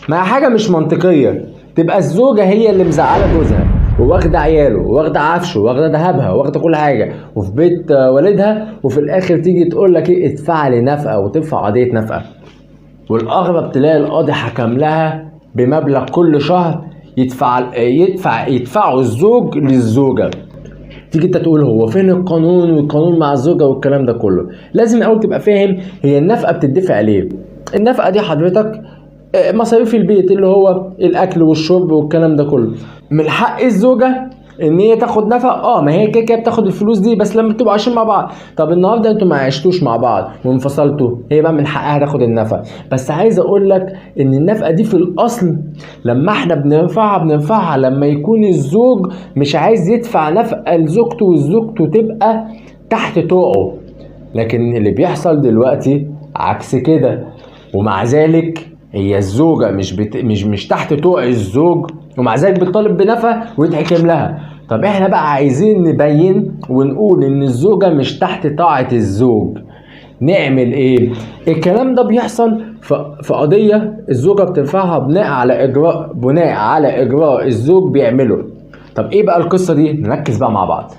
مع حاجة مش منطقية. تبقى الزوجة هي اللي مزعلة جوزها وواخدة عياله وواخدة عفشه وواخدة ذهبها وواخدة كل حاجة وفي بيت والدها، وفي الآخر تيجي تقول لك إيه؟ ادفع لي نفقة وتدفع قضية نفقة. والأغرب تلاقي القاضي حكم لها بمبلغ كل شهر يدفعه الزوج للزوجة. تيجي انت تقول هو فين القانون والقانون مع الزوجة والكلام ده كله؟ لازم الاول تبقى فاهم هي النفقة بتدفع ليه. النفقة دي حضرتك مصاريف البيت اللي هو الاكل والشرب والكلام ده كله. من حق الزوجة ان هي تاخد نفقه، ما هي كده بتاخد الفلوس دي بس لما بتبقوا عايشين مع بعض. طب النهارده انتوا ما عشتوش مع بعض وانفصلتوا، هي بقى من حقها تاخد النفقه. بس عايز اقول لك ان النفقه دي في الاصل لما احنا بنرفعها لما يكون الزوج مش عايز يدفع نفقه لزوجته وزوجته تبقى تحت طوعه. لكن اللي بيحصل دلوقتي عكس كده، ومع ذلك هي الزوجة مش تحت طوع الزوج، ومع ذلك بتطالب بنفقة ويتحكم لها. طب احنا بقى عايزين نبين ونقول ان الزوجة مش تحت طاعة الزوج، نعمل ايه؟ الكلام ده بيحصل في قضية الزوجة بترفعها بناء على اجراء الزوج بيعمله. طب ايه بقى القصة دي؟ نركز بقى مع بعض.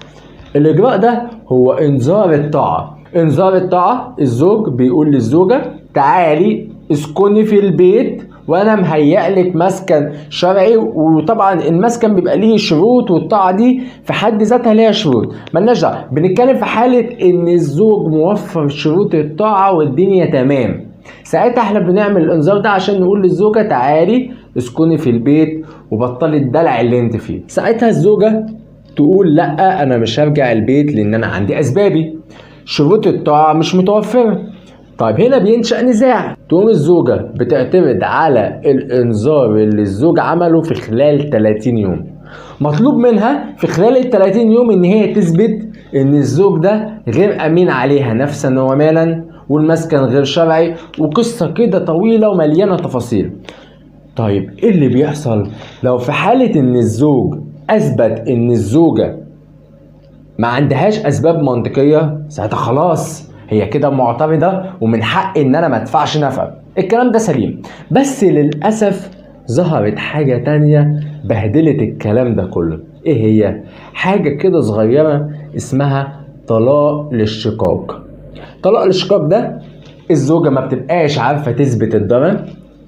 الاجراء ده هو انذار الطاعة. انذار الطاعة، الزوج بيقول للزوجة تعالي اسكني في البيت وانا مهيأ لك مسكن شرعي. وطبعا المسكن بيبقى ليه شروط، والطاعه دي في حد ذاتها ليها شروط، مالناش دعوه. بنتكلم في حاله ان الزوج موفر شروط الطاعه والدنيا تمام، ساعتها احنا بنعمل الانذار ده عشان نقول للزوجه تعالي اسكني في البيت وبطلي الدلع اللي انت فيه. ساعتها الزوجه تقول لا انا مش هرجع البيت لان انا عندي اسبابي، شروط الطاعه مش متوفره. طيب هنا بينشأ نزاع، تقوم الزوجة بتعتمد على الانذار اللي الزوج عمله في خلال 30 يوم. مطلوب منها في خلال ال 30 يوم ان هي تثبت ان الزوج ده غير امين عليها نفسا ومالا، والمسكن غير شرعي، وقصة كده طويلة ومليانة تفاصيل. طيب ايه اللي بيحصل لو في حالة ان الزوج اثبت ان الزوجة ما عندهاش اسباب منطقية؟ ساعتها خلاص هي كده معترضة ومن حق ان انا ما ادفعش نفقة. الكلام ده سليم، بس للأسف ظهرت حاجة تانية بهدلت الكلام ده كله. ايه هي؟ حاجة كده صغيرة اسمها طلاق الاشتقاق. طلاق الاشتقاق ده الزوجة ما بتبقاش عارفة تثبت الضرر،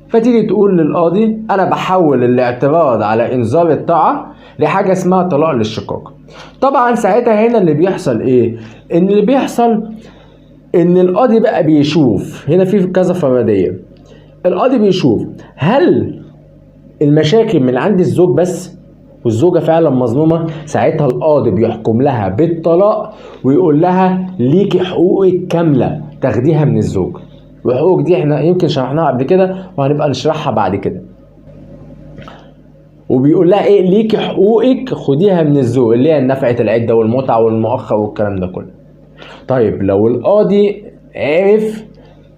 فتيجي تقول للقاضي انا بحول الاعتراض على انذار الطاعة لحاجة اسمها طلاق الاشتقاق. طبعا ساعتها هنا اللي بيحصل ايه؟ ان اللي بيحصل ان القاضي بقى بيشوف هنا في كذا فرضية. القاضي بيشوف هل المشاكل من عند الزوج بس والزوجة فعلا مظلومة، ساعتها القاضي بيحكم لها بالطلاق ويقول لها ليكي حقوقك كاملة تاخديها من الزوج. والحقوق دي احنا يمكن شرحناها قبل كده وهنبقى نشرحها بعد كده. وبيقول لها ايه؟ ليكي حقوقك خديها من الزوج اللي هي نفقة العدة والمتعة والمؤخر والكلام ده كله. طيب لو القاضي عرف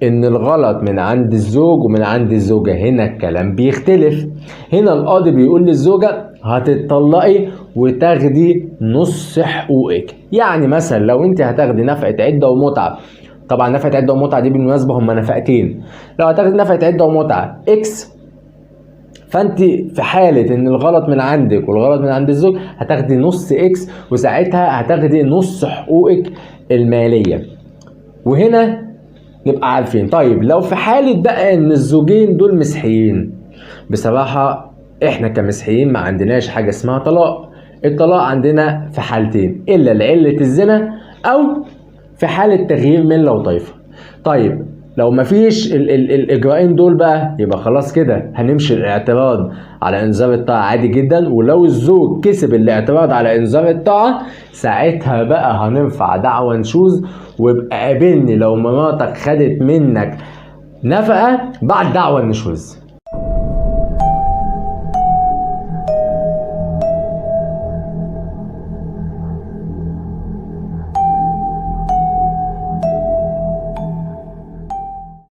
ان الغلط من عند الزوج ومن عند الزوجة، هنا الكلام بيختلف. هنا القاضي بيقول للزوجة هتطلقي وتاخدي نص حقوقك. يعني مثلا لو انت هتاخدي نفقة عدة ومتعة، طبعا نفقة عدة ومتعة دي بالمناسبة هما نفقتين، لو هتاخدي نفقة عدة ومتعة اكس، فانت في حالة ان الغلط من عندك والغلط من عند الزوج هتاخدي نص اكس، وساعتها هتاخدي نص حقوقك المالية. وهنا نبقى عارفين. طيب لو في حالة بقى ان الزوجين دول مسيحيين، بصراحة احنا كمسيحيين ما عندناش حاجة اسمها طلاق. الطلاق عندنا في حالتين، الا لعلة الزنا او في حالة تغيير ملة وطائفة. طيب لو مفيش الاجراءين دول بقى، يبقى خلاص كده هنمشي الاعتراض على انذار الطاعة عادي جدا. ولو الزوج كسب الاعتراض على انذار الطاعة، ساعتها بقى هنرفع دعوى نشوز، ويبقى قابلني لو مراتك خدت منك نفقة بعد دعوى النشوز.